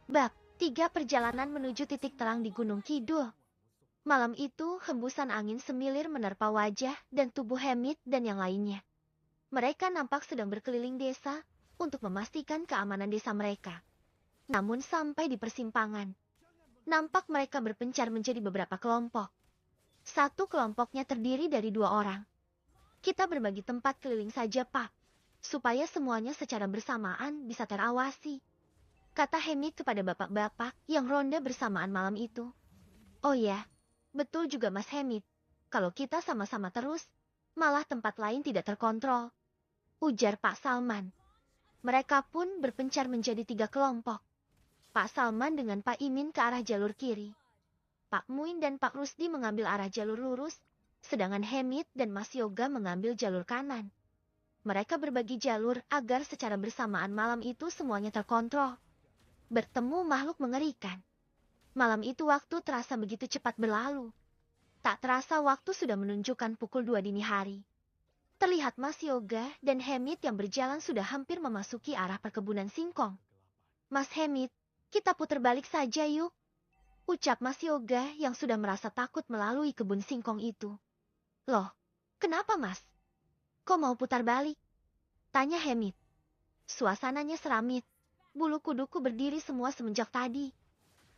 Bab 3 Perjalanan menuju titik terang di Gunung Kidul. Malam itu, hembusan angin semilir menerpa wajah dan tubuh Hamid dan yang lainnya. Mereka nampak sedang berkeliling desa untuk memastikan keamanan desa mereka. Namun sampai di persimpangan, nampak mereka berpencar menjadi beberapa kelompok. Satu kelompoknya terdiri dari 2 orang. Kita berbagi tempat keliling saja, Pak, supaya semuanya secara bersamaan bisa terawasi, kata Hamid kepada bapak-bapak yang ronda bersamaan malam itu. Oh ya, betul juga Mas Hamid. Kalau kita sama-sama terus, malah tempat lain tidak terkontrol, ujar Pak Salman. Mereka pun berpencar menjadi 3 kelompok. Pak Salman dengan Pak Imin ke arah jalur kiri. Pak Muin dan Pak Rusdi mengambil arah jalur lurus, sedangkan Hamid dan Mas Yoga mengambil jalur kanan. Mereka berbagi jalur agar secara bersamaan malam itu semuanya terkontrol. Bertemu makhluk mengerikan. Malam itu waktu terasa begitu cepat berlalu. Tak terasa waktu sudah menunjukkan pukul 2 dini hari. Terlihat Mas Yoga dan Hamid yang berjalan sudah hampir memasuki arah perkebunan singkong. Mas Hamid, kita putar balik saja yuk, ucap Mas Yoga yang sudah merasa takut melalui kebun singkong itu. Loh, kenapa Mas? Kok mau putar balik? Tanya Hamid. Suasananya seramit. Bulu kuduku berdiri semua semenjak tadi,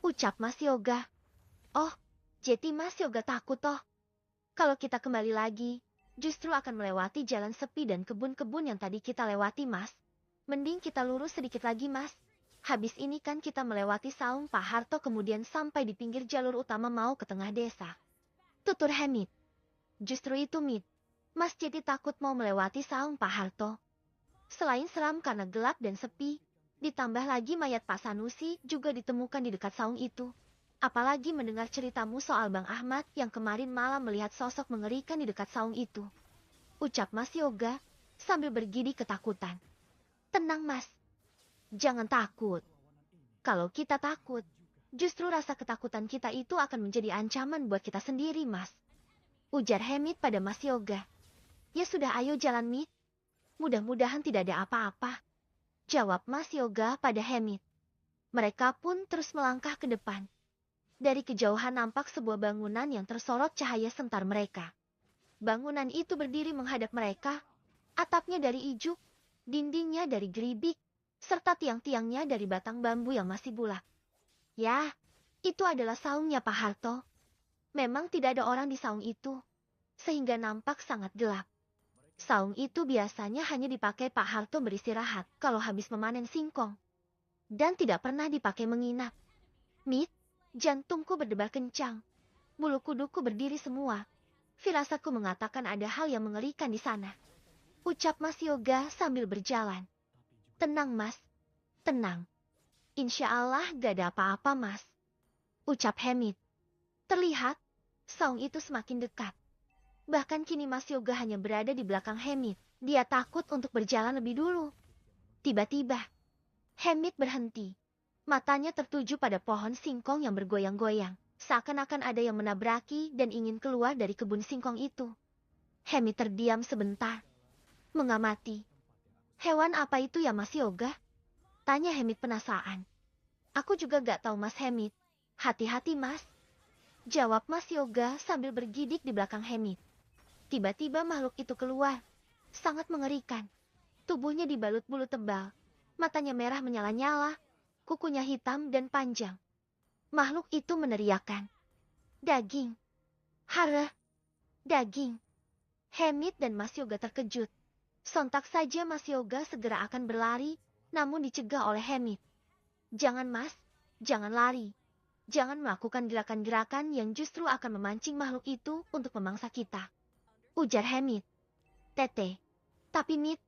ucap Mas Yoga. Oh, jadi Mas Yoga takut toh? Kalau kita kembali lagi, justru akan melewati jalan sepi dan kebun-kebun yang tadi kita lewati, Mas. Mending kita lurus sedikit lagi, Mas. Habis ini kan kita melewati saung Pak Harto kemudian sampai di pinggir jalur utama mau ke tengah desa, tutur Hamid. Justru itu, Mid. Mas jadi takut mau melewati saung Pak Harto. Selain seram karena gelap dan sepi, ditambah lagi mayat Pak Sanusi juga ditemukan di dekat saung itu. Apalagi mendengar ceritamu soal Bang Ahmad yang kemarin malam melihat sosok mengerikan di dekat saung itu, ucap Mas Yoga sambil bergidik ketakutan. Tenang Mas, jangan takut. Kalau kita takut, justru rasa ketakutan kita itu akan menjadi ancaman buat kita sendiri, Mas, ujar Hamid pada Mas Yoga. Ya sudah, ayo jalan, Mid. Mudah-mudahan tidak ada apa-apa, jawab Mas Yoga pada Hamid. Mereka pun terus melangkah ke depan. Dari kejauhan nampak sebuah bangunan yang tersorot cahaya sentar mereka. Bangunan itu berdiri menghadap mereka. Atapnya dari ijuk, dindingnya dari geribik, serta tiang-tiangnya dari batang bambu yang masih bulak. Ya, itu adalah saungnya Pak Harto. Memang tidak ada orang di saung itu, sehingga nampak sangat gelap. Saung itu biasanya hanya dipakai Pak Harto beristirahat kalau habis memanen singkong, dan tidak pernah dipakai menginap. Mid, jantungku berdebar kencang. Bulu kuduku berdiri semua. Firasatku mengatakan ada hal yang mengerikan di sana, ucap Mas Yoga sambil berjalan. Tenang Mas, tenang. Insya Allah gak ada apa-apa Mas, ucap Hamid. Terlihat, saung itu semakin dekat. Bahkan kini Mas Yoga hanya berada di belakang Hamid. Dia takut untuk berjalan lebih dulu. Tiba-tiba, Hamid berhenti. Matanya tertuju pada pohon singkong yang bergoyang-goyang, seakan-akan ada yang menabraki dan ingin keluar dari kebun singkong itu. Hamid terdiam sebentar, mengamati. Hewan apa itu ya Mas Yoga? Tanya Hamid penasaran. Aku juga gak tahu Mas Hamid. Hati-hati Mas, jawab Mas Yoga sambil bergidik di belakang Hamid. Tiba-tiba makhluk itu keluar, sangat mengerikan. Tubuhnya dibalut bulu tebal, matanya merah menyala-nyala, kukunya hitam dan panjang. Makhluk itu meneriakkan, daging, hara, daging. Hamid dan Mas Yoga terkejut. Sontak saja Mas Yoga segera akan berlari, namun dicegah oleh Hamid. Jangan Mas, jangan lari. Jangan melakukan gerakan-gerakan yang justru akan memancing makhluk itu untuk memangsa kita, ujar Hamid. Tete, tapi Mid,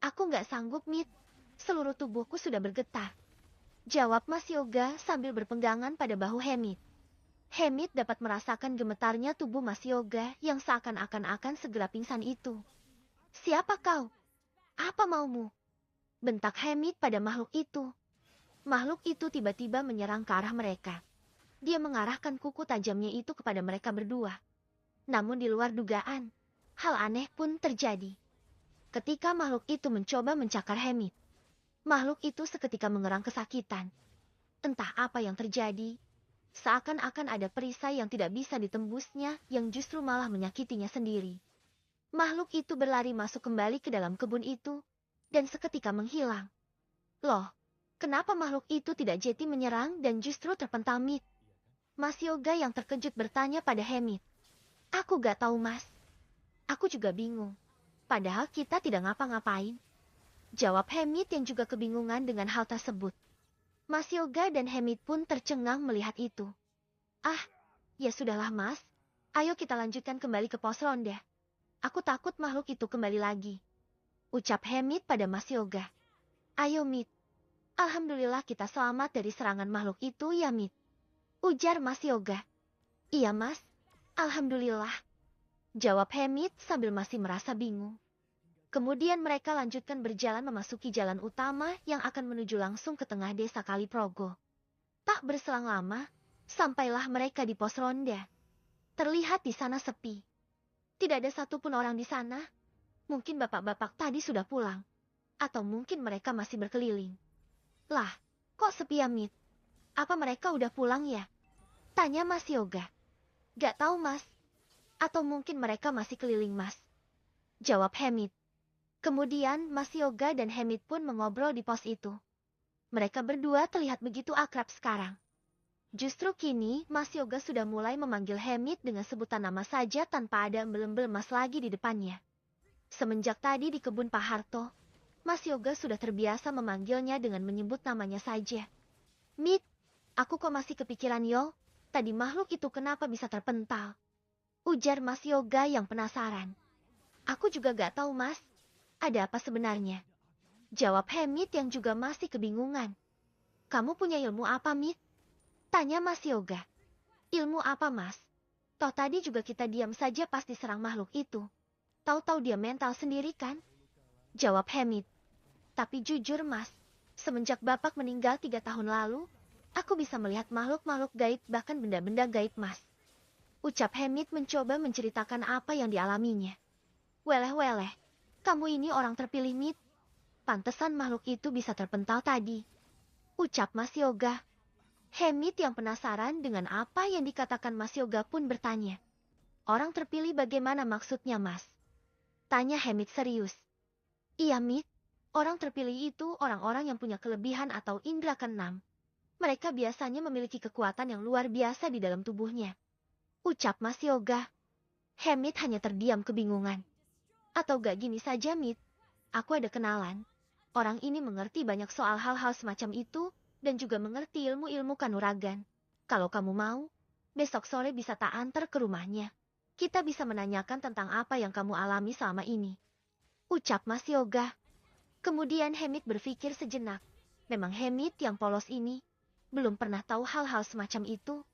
aku gak sanggup Mid. Seluruh tubuhku sudah bergetar, jawab Mas Yoga sambil berpenggangan pada bahu Hamid. Hamid dapat merasakan gemetarnya tubuh Mas Yoga yang seakan-akan akan segera pingsan itu. Siapa kau? Apa maumu? Bentak Hamid pada makhluk itu. Makhluk itu tiba-tiba menyerang ke arah mereka. Dia mengarahkan kuku tajamnya itu kepada mereka berdua. Namun di luar dugaan, hal aneh pun terjadi. Ketika makhluk itu mencoba mencakar Hamid, makhluk itu seketika mengerang kesakitan. Entah apa yang terjadi, seakan-akan ada perisai yang tidak bisa ditembusnya yang justru malah menyakitinya sendiri. Makhluk itu berlari masuk kembali ke dalam kebun itu, dan seketika menghilang. Loh, kenapa makhluk itu tidak jadi menyerang dan justru terpental Mit? Mas Yoga yang terkejut bertanya pada Hemit. Aku gak tahu mas. Aku juga bingung. Padahal kita tidak ngapa-ngapain. Jawab Hemit yang juga kebingungan dengan hal tersebut. Mas Yoga dan Hemit pun tercengang melihat itu. Ah, ya sudahlah mas. Ayo kita lanjutkan kembali ke pos ronda. Aku takut makhluk itu kembali lagi. Ucap Hemit pada Mas Yoga. Ayo Mit. Alhamdulillah kita selamat dari serangan makhluk itu ya Mit. Ujar Mas Yoga. Iya mas. Alhamdulillah. Jawab Hemit sambil masih merasa bingung. Kemudian mereka lanjutkan berjalan memasuki jalan utama yang akan menuju langsung ke tengah desa Kaliprogo. Tak berselang lama, sampailah mereka di pos ronda. Terlihat di sana sepi. Tidak ada satupun orang di sana. Mungkin bapak-bapak tadi sudah pulang. Atau mungkin mereka masih berkeliling. Lah, kok sepi ya Mit? Apa mereka udah pulang ya? Tanya Mas Yoga. Gak tahu mas. Atau mungkin mereka masih keliling mas. Jawab Hemit. Kemudian Mas Yoga dan Hemit pun mengobrol di pos itu. Mereka berdua terlihat begitu akrab sekarang. Justru kini Mas Yoga sudah mulai memanggil Hemit dengan sebutan nama saja tanpa ada embel-embel mas lagi di depannya. Semenjak tadi di kebun Pak Harto, Mas Yoga sudah terbiasa memanggilnya dengan menyebut namanya saja. Mit, aku kok masih kepikiran yo, tadi makhluk itu kenapa bisa terpental? Ujar Mas Yoga yang penasaran. Aku juga gak tahu mas, ada apa sebenarnya? Jawab Hemit yang juga masih kebingungan. Kamu punya ilmu apa Mit? Tanya Mas Yoga. Ilmu apa mas? Toh tadi juga kita diam saja pas diserang makhluk itu. Tahu-tahu dia mental sendiri kan? Jawab Hemit. Tapi jujur mas, semenjak bapak meninggal 3 tahun lalu, aku bisa melihat makhluk-makhluk gaib bahkan benda-benda gaib mas. Ucap Hemit mencoba menceritakan apa yang dialaminya. Weleh-weleh, kamu ini orang terpilih Mit. Pantesan makhluk itu bisa terpental tadi. Ucap Mas Yoga. Hemit yang penasaran dengan apa yang dikatakan Mas Yoga pun bertanya. Orang terpilih bagaimana maksudnya mas? Tanya Hemit serius. Iya Mit, orang terpilih itu orang-orang yang punya kelebihan atau indera keenam. Mereka biasanya memiliki kekuatan yang luar biasa di dalam tubuhnya. Ucap Mas Yoga. Hemit hanya terdiam kebingungan. Atau gak gini saja Mit, aku ada kenalan. Orang ini mengerti banyak soal hal-hal semacam itu, dan juga mengerti ilmu-ilmu kanuragan. Kalau kamu mau, besok sore bisa tak antar ke rumahnya. Kita bisa menanyakan tentang apa yang kamu alami selama ini. Ucap Mas Yoga. Kemudian Hemit berpikir sejenak. Memang Hemit yang polos ini belum pernah tahu hal-hal semacam itu.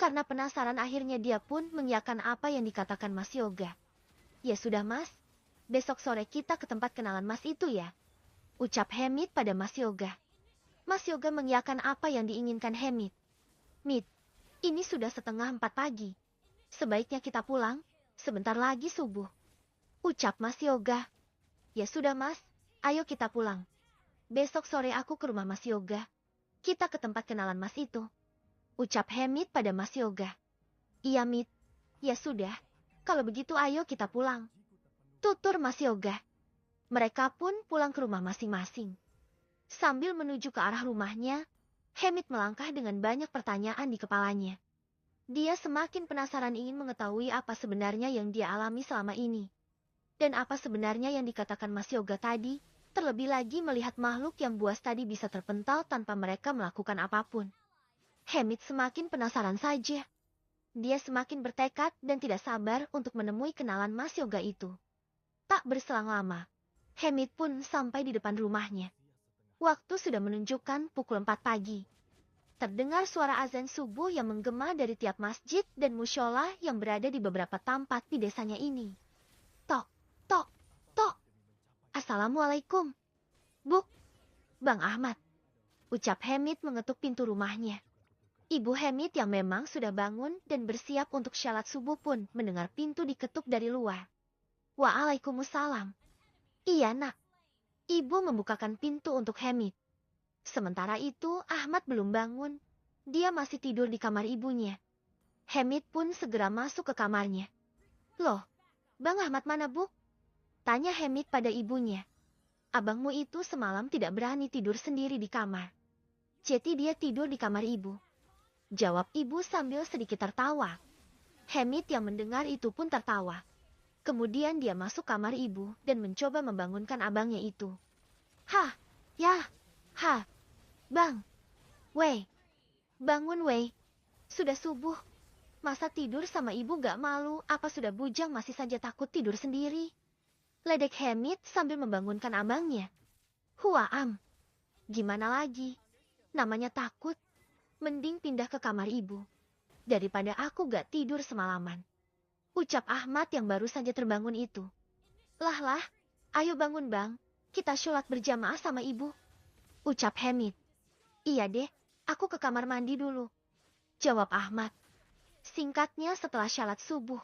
Karena penasaran akhirnya dia pun mengiyakan apa yang dikatakan Mas Yoga. Ya sudah mas, besok sore kita ke tempat kenalan mas itu ya. Ucap Hemit pada Mas Yoga. Mas Yoga mengiyakan apa yang diinginkan Hemit. Mit, ini sudah 3:30 pagi. Sebaiknya kita pulang, sebentar lagi subuh. Ucap Mas Yoga. Ya sudah mas, ayo kita pulang. Besok sore aku ke rumah Mas Yoga. Kita ke tempat kenalan mas itu. Ucap Hemit pada Mas Yoga. Iya Mit, ya sudah, kalau begitu ayo kita pulang. Tutur Mas Yoga. Mereka pun pulang ke rumah masing-masing. Sambil menuju ke arah rumahnya, Hemit melangkah dengan banyak pertanyaan di kepalanya. Dia semakin penasaran ingin mengetahui apa sebenarnya yang dia alami selama ini. Dan apa sebenarnya yang dikatakan Mas Yoga tadi, terlebih lagi melihat makhluk yang buas tadi bisa terpental tanpa mereka melakukan apapun. Hemit semakin penasaran saja. Dia semakin bertekad dan tidak sabar untuk menemui kenalan Mas Yoga itu. Tak berselang lama, Hemit pun sampai di depan rumahnya. Waktu sudah menunjukkan pukul 4 pagi. Terdengar suara azan subuh yang menggema dari tiap masjid dan musyola yang berada di beberapa tempat di desanya ini. Tok, tok, tok. Assalamualaikum. Buk, Bang Ahmad. Ucap Hemit mengetuk pintu rumahnya. Ibu Hemit yang memang sudah bangun dan bersiap untuk syalat subuh pun mendengar pintu diketuk dari luar. Waalaikumsalam. Iya nak. Ibu membukakan pintu untuk Hemit. Sementara itu, Ahmad belum bangun. Dia masih tidur di kamar ibunya. Hamid pun segera masuk ke kamarnya. Loh, Bang Ahmad mana, Bu? Tanya Hamid pada ibunya. Abangmu itu semalam tidak berani tidur sendiri di kamar. Jadi dia tidur di kamar ibu. Jawab ibu sambil sedikit tertawa. Hamid yang mendengar itu pun tertawa. Kemudian dia masuk kamar ibu dan mencoba membangunkan abangnya itu. Hah, ya, ha, Bang, Wei, bangun Wei. Sudah subuh. Masa tidur sama ibu gak malu, apa sudah bujang masih saja takut tidur sendiri? Ledek Hamid sambil membangunkan abangnya. Huaam, gimana lagi? Namanya takut. Mending pindah ke kamar ibu. Daripada aku gak tidur semalaman. Ucap Ahmad yang baru saja terbangun itu. Lah, ayo bangun bang. Kita sholat berjamaah sama ibu. Ucap Hamid. Iya deh, aku ke kamar mandi dulu. Jawab Ahmad. Singkatnya setelah syalat subuh,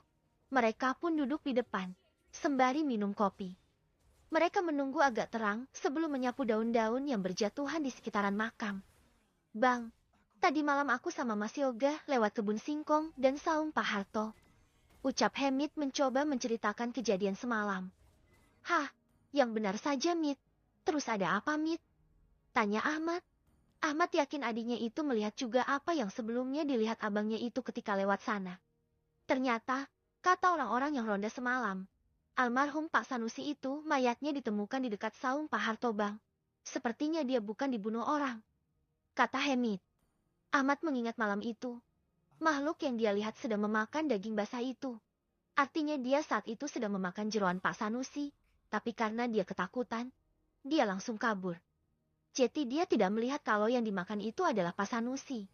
mereka pun duduk di depan, sembari minum kopi. Mereka menunggu agak terang sebelum menyapu daun-daun yang berjatuhan di sekitaran makam. Bang, tadi malam aku sama Mas Yoga lewat kebun singkong dan saung Pak Harto. Ucap Hamid mencoba menceritakan kejadian semalam. Hah, yang benar saja, Mid. Terus ada apa, Mid? Tanya Ahmad. Ahmad yakin adiknya itu melihat juga apa yang sebelumnya dilihat abangnya itu ketika lewat sana. Ternyata, kata orang-orang yang ronda semalam, almarhum Pak Sanusi itu mayatnya ditemukan di dekat saung Pak Harto Bang. Sepertinya dia bukan dibunuh orang. Kata Hamid. Ahmad mengingat malam itu. Makhluk yang dia lihat sedang memakan daging basah itu. Artinya dia saat itu sedang memakan jeroan Pak Sanusi. Tapi karena dia ketakutan, dia langsung kabur. Jadi dia tidak melihat kalau yang dimakan itu adalah Pak Sanusi.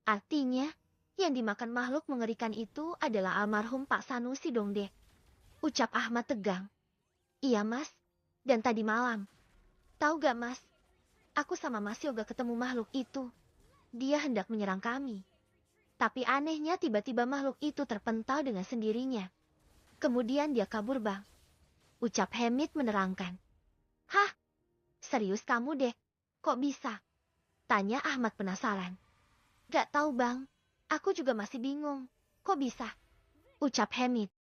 Artinya, yang dimakan makhluk mengerikan itu adalah almarhum Pak Sanusi dong dek. Ucap Ahmad tegang. Iya mas, dan tadi malam. Tahu gak mas, aku sama Mas Yoga ketemu makhluk itu. Dia hendak menyerang kami. Tapi anehnya tiba-tiba makhluk itu terpental dengan sendirinya. Kemudian dia kabur bang. Ucap Hamid menerangkan. Hah? Serius kamu dek? Kok bisa? Tanya Ahmad penasaran. Gak tahu bang, aku juga masih bingung. Kok bisa? Ucap Hamid.